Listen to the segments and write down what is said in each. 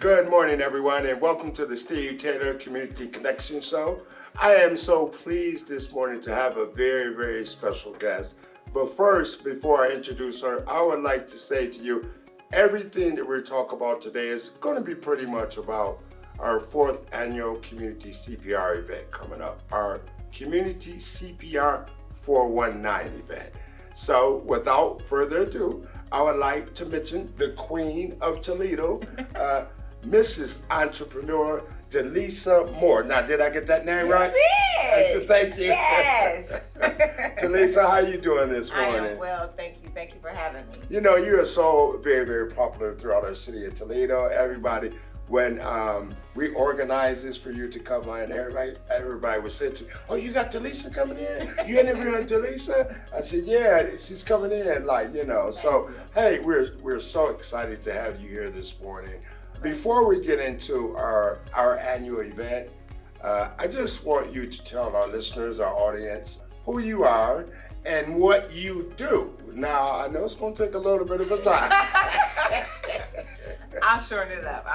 Good morning, everyone, and welcome to the Steve Taylor Community Connection Show. I am so pleased this morning to have a very, very special guest. But first, before I introduce her, I would like to say to you, everything that we're talking about today is going to be pretty much about our 4th Annual Community CPR event coming up, our Community CPR 419 event. So without further ado, I would like to mention the Queen of Toledo, Mrs. Entrepreneur Delisa Moore. Now, did I get that name right? You did. Thank you. Yes. Delisa, how you doing this morning? I am well, thank you. Thank you for having me. You know, you are so very, very popular throughout our city of Toledo. Everybody, when we organized this for you to come on, everybody would say to me, "Oh, you got Delisa coming in? You interviewing Delisa?" I said, "Yeah, she's coming in." Like, you know, so hey, we're so excited to have you here this morning. Before we get into our annual event, I just want you to tell our listeners, our audience, who you are and what you do. Now, I know it's going to take a little bit of a time. I'll shorten it up.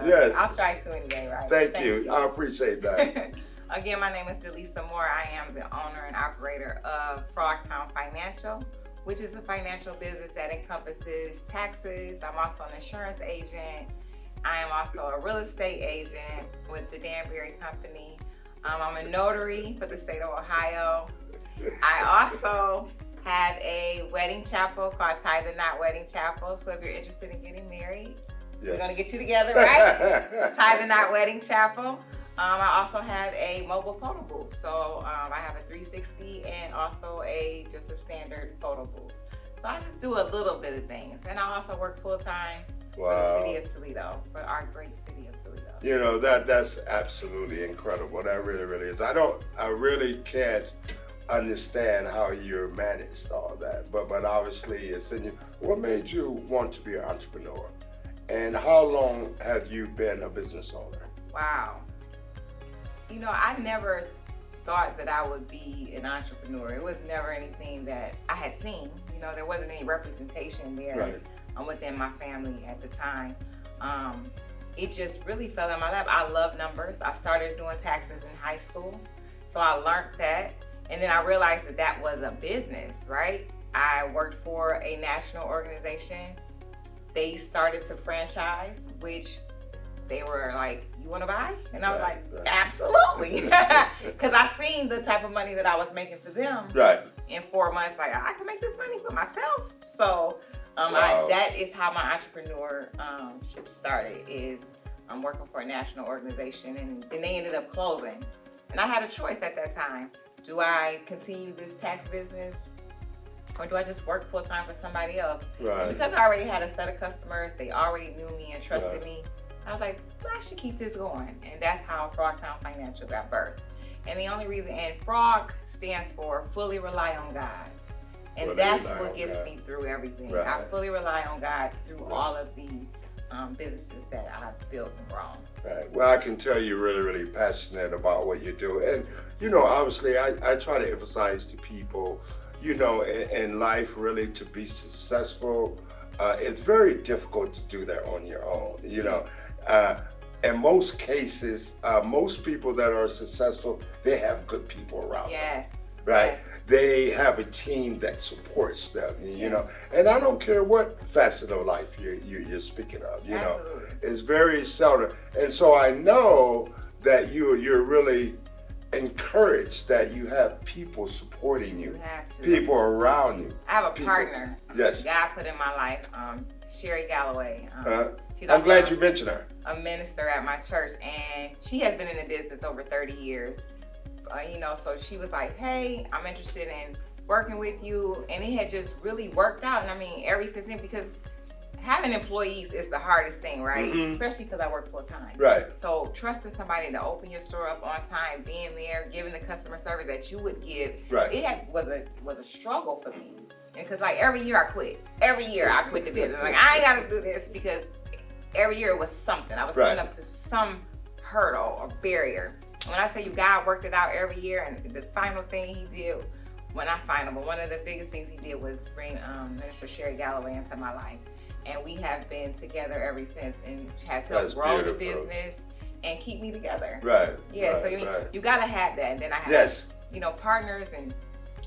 Yes. I'll try to anyway, right? Thank you. I appreciate that. Again, my name is Delisa Moore. I am the owner and operator of Frogtown Financial, which is a financial business that encompasses taxes. I'm also an insurance agent. I am also a real estate agent with the Danberry company. I'm a notary for the state of Ohio. I also have a wedding chapel called Tie the Knot Wedding Chapel. So if you're interested in getting married, we're going to get you together, right? Tie the Knot Wedding Chapel. I also have a mobile photo booth. So I have a 360 and also just a standard photo booth. So I just do a little bit of things. And I also work full time for the city of Toledo, for our great city of Toledo. You know, that's absolutely incredible. That really, really is. I really can't understand how you managed all that, but obviously it's in you. What made you want to be an entrepreneur, and how long have you been a business owner? Wow. You know, I never thought that I would be an entrepreneur. It was never anything that I had seen. You know, there wasn't any representation there. Right. Within my family at the time. It just really fell in my lap. I love numbers. I started doing taxes in high school, so I learned that. And then I realized that that was a business, right? I worked for a national organization. They started to franchise, which they were like, "You want to buy?" And I was like, "Absolutely." Because I seen the type of money that I was making for them. Right. In 4 months, like, I can make this money for myself. So wow. that is how my entrepreneurship started, is I'm working for a national organization, and then they ended up closing. And I had a choice at that time. Do I continue this tax business, or do I just work full time for somebody else? Right. And because I already had a set of customers, they already knew me and trusted me, I was like, well, I should keep this going. And that's how Frogtown Financial got birthed. And the only reason, and Frog stands for Fully Rely on God. And that's what gets me through everything. Right. I fully rely on God through all of the businesses that I've built and grown. Right. Well, I can tell you're really, really passionate about what you do. And, you know, obviously I try to emphasize to people, you know, in life, really, to be successful, it's very difficult to do that on your own, you know. In most cases, most people that are successful, they have good people around them. Right? Yes. They have a team that supports them, you know. And I don't care what facet of life you're speaking of, you know. It's very seldom. And so I know that you're really encouraged that you have people supporting you, people around you. I have a partner. Yes. God put in my life, Sherry Galloway. I'm glad you mentioned her. A minister at my church, and she has been in the business over 30 years. You know, so she was like, "Hey, I'm interested in working with you," and it had just really worked out. And I mean, ever since then, because having employees is the hardest thing, right? Mm-hmm. Especially because I work full time. Right. So trusting somebody to open your store up on time, being there, giving the customer service that you would give, it was a struggle for me. And because like every year I quit. Every year I quit the business. Like, I ain't got to do this, because every year it was something. I was coming up to some hurdle or barrier. When I say God worked it out every year, and the final thing he did, well, not final, but one of the biggest things he did was bring Minister Sherry Galloway into my life. and we have been together ever since, and has That's helped grow the beautiful. business and keep me together. Right. Yeah, right, so right. you gotta have that. And then I have, Yes. partners and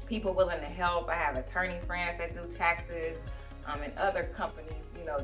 people willing to help. I have attorney friends that do taxes, and other companies,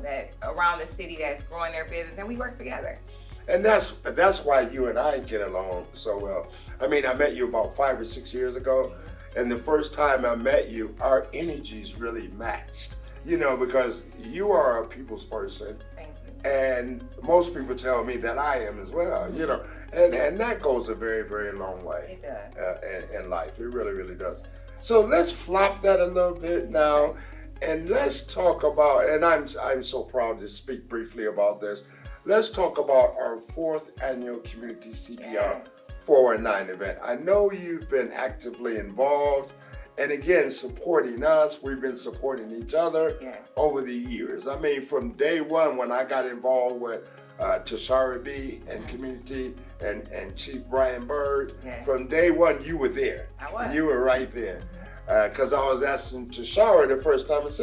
that around the city that's growing their business, and we work together. And that's why you and I get along so well. I mean, I met you about 5 or 6 years ago, and the first time I met you, our energies really matched. Because you are a people's person, Thank you. and most people tell me that I am as well. And that goes a very, very long way. It does. In life. It really, really does. So let's flop that a little bit now, and let's talk about. And I'm so proud to speak briefly about this. Let's talk about our 4th annual Community CPR 419 event. I know you've been actively involved, and again, supporting us. We've been supporting each other over the years. I mean, from day one when I got involved with Tashara B and Community and Chief Brian Bird, from day one you were there. I was. You were right there. Because I was asking Tashara the first time, I was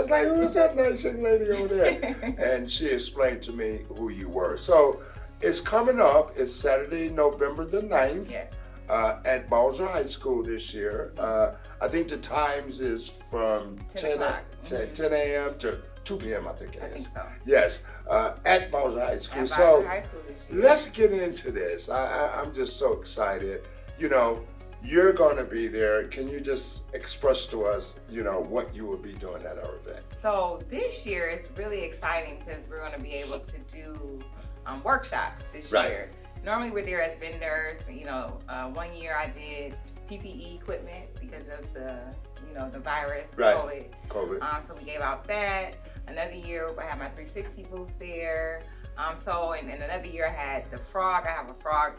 like, who is that nice young lady over there? And she explained to me who you were. So it's coming up. It's Saturday, November the 9th at Bowser High School this year. I think the times is from 10 a.m. to 2 p.m. I think it is. I think so. Yes, at Bowser High School. At So Bowser High School this year. let's get into this. I'm just so excited. You're going to be there. Can you just express to us, what you will be doing at our event? So this year is really exciting because we're going to be able to do workshops this year. Normally we're there as vendors. 1 year I did PPE equipment because of the virus, COVID. So we gave out that. Another year I had my 360 booth there. And another year I had the frog. I have a frog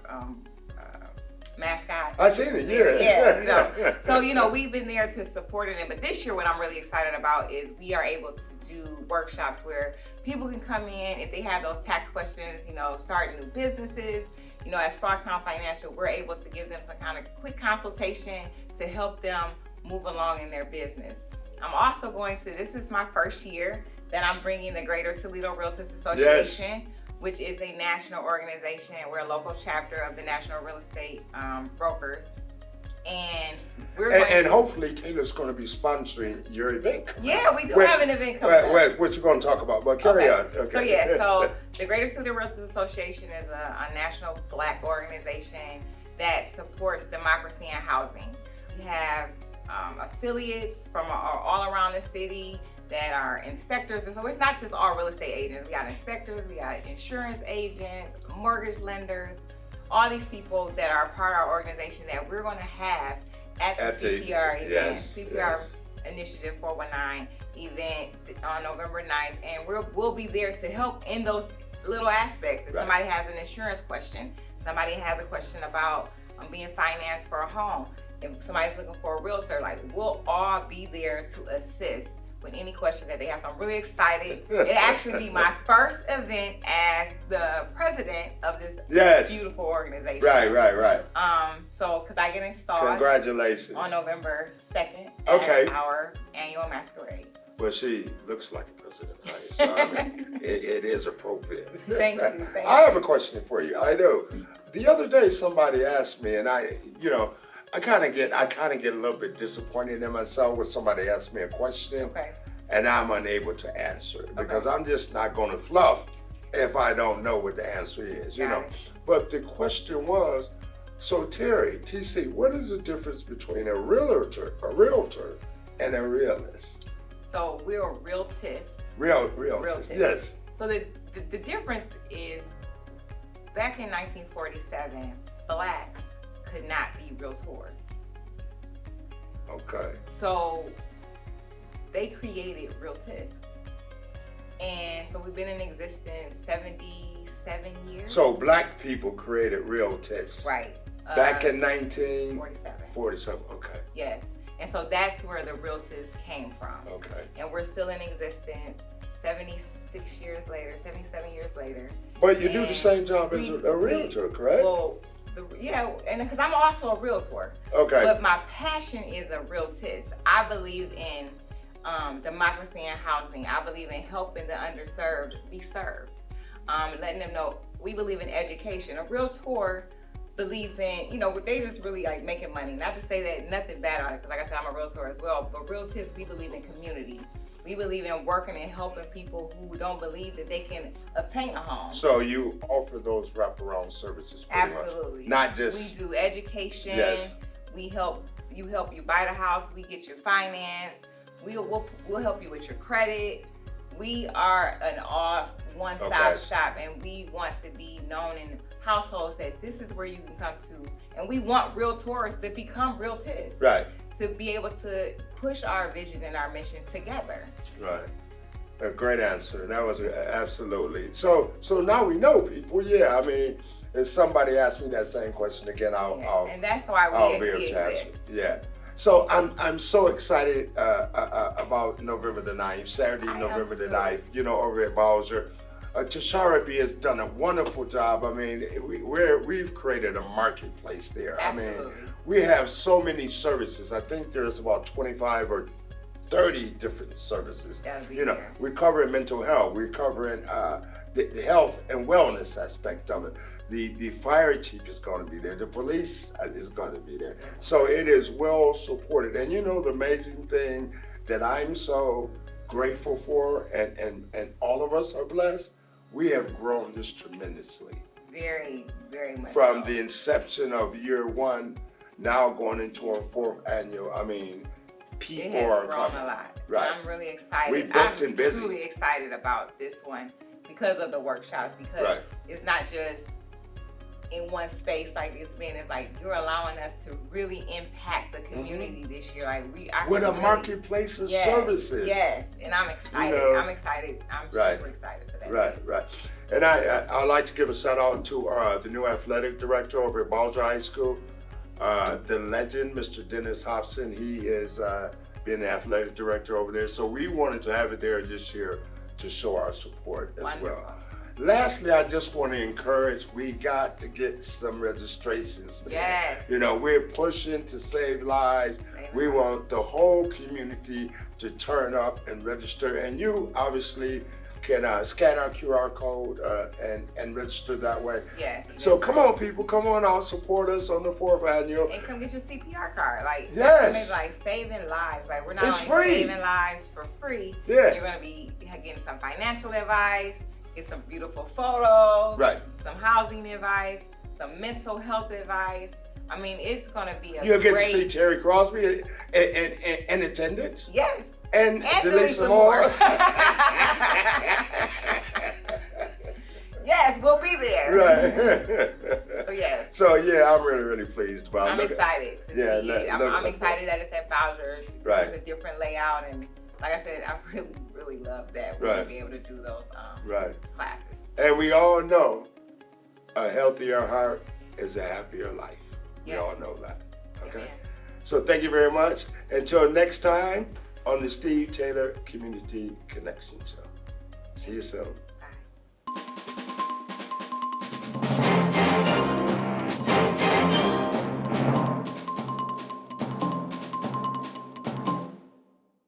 mascot. I seen it, yeah. So, we've been there to support it. But this year what I'm really excited about is we are able to do workshops where people can come in if they have those tax questions, starting new businesses. As Frogtown Financial, we're able to give them some kind of quick consultation to help them move along in their business. I'm also this is my first year that I'm bringing the Greater Toledo Realtors Association, which is a national organization. We're a local chapter of the National Real Estate Brokers. And and hopefully Taylor's going to be sponsoring your event. Yeah, we do have an event coming up. What you're going to talk about, but carry on. Okay. So the Greater Toledo Realtors Association is a national Black organization that supports democracy and housing. We have affiliates from all around the city that are inspectors. So it's not just all real estate agents. We got inspectors, we got insurance agents, mortgage lenders, all these people that are part of our organization that we're going to have at the CPR event, CPR Initiative 419 event on November 9th. And we'll be there to help in those little aspects. If somebody has an insurance question, somebody has a question about being financed for a home, if somebody's looking for a realtor, we'll all be there to assist with any question that they have. So I'm really excited. It'll actually be my first event as the president of this beautiful organization. Right. So because I get installed. Congratulations. On November 2nd at our annual masquerade. Well, she looks like a president, right? So I mean, it is appropriate. Thank you. I have a question for you. I do. The other day somebody asked me, and I kind of get a little bit disappointed in myself when somebody asks me a question, and I'm unable to answer it because I'm just not going to fluff if I don't know what the answer is, But the question was, so Terry, TC, what is the difference between a realtor, and a realist? So we're a realtist. Realtist, yes. So the difference is, back in 1947, blacks could not be realtors. Okay. So they created realtists. And so we've been in existence 77 years. So black people created realtists. Right. Back in 1947. Okay. Yes. And so that's where the realtors came from. Okay. And we're still in existence 77 years later. But you do the same job as a realtor, correct? Well, and because I'm also a realtor. Okay. But my passion is a realtist. I believe in democracy in housing. I believe in helping the underserved be served. Letting them know we believe in education. A realtor believes in, they just really like making money. Not to say that nothing bad on it, because like I said, I'm a realtor as well. But realtors, we believe in community. We believe in working and helping people who don't believe that they can obtain a home. So you offer those wraparound services pretty Absolutely. much. Not just... We do education. Yes. We help you buy the house. We get your finance. We'll help you with your credit. We are an all one-stop shop, and we want to be known in households that this is where you can come to. And we want realtors to become realtors. Right. To be able to push our vision and our mission together. Right. A great answer. That was absolutely. So now we know, people. Yeah, I mean, if somebody asked me that same question again, I'll and that's why we exist. Yeah. So I'm so excited about November the 9th, Saturday, November the 9th, over at Bowser. Tashara B has done a wonderful job. I mean, we've created a marketplace there. Absolutely. I mean, we have so many services. I think there's about 25 or 30 different services. We're covering mental health. We're covering the health and wellness aspect of it. The fire chief is going to be there. The police is going to be there. So it is well supported. And the amazing thing that I'm so grateful for, and all of us are blessed, we have grown this tremendously. Very, very much. From the inception of year one, now going into our 4th annual. I mean, people are coming. It has grown a lot. Right. I'm really excited. We booked and busy. I'm truly excited about this one because of the workshops, because it's not just in one space like it's been. It's like you're allowing us to really impact the community this year. Like with a marketplace of services. Yes, and I'm excited. I'm excited. I'm super excited for that. Right. And I'd like to give a shout out to the new athletic director over at Bowser High School, the legend, Mr. Dennis Hobson. He is being the athletic director over there. So we wanted to have it there this year to show our support as well. Lastly, I just want to encourage, we got to get some registrations. Yes. We're pushing to save lives. We want the whole community to turn up and register. And you obviously can scan our QR code and register that way. Yes. So come on, people, come on out, support us on the 4th annual. And come get your CPR card. Yes. Like saving lives. Like we're not only saving lives for free. Yeah. You're going to be getting some financial advice. Get some beautiful photos, some housing advice, some mental health advice. I mean, it's going to be You'll get to see Terry Crosby in attendance. Yes. And Delisa Moore. Yes, we'll be there. Right. So, yes. So, yeah, I'm really, really pleased about it. I'm excited to see it. I'm excited that it's at Bowser. It's a different layout. And like I said, I really, really love that we're going to be able to do those classes. And we all know a healthier heart is a happier life. We all know that. Okay? Amen. So thank you very much. Until next time on the Steve Taylor Community Connection Show. See you soon.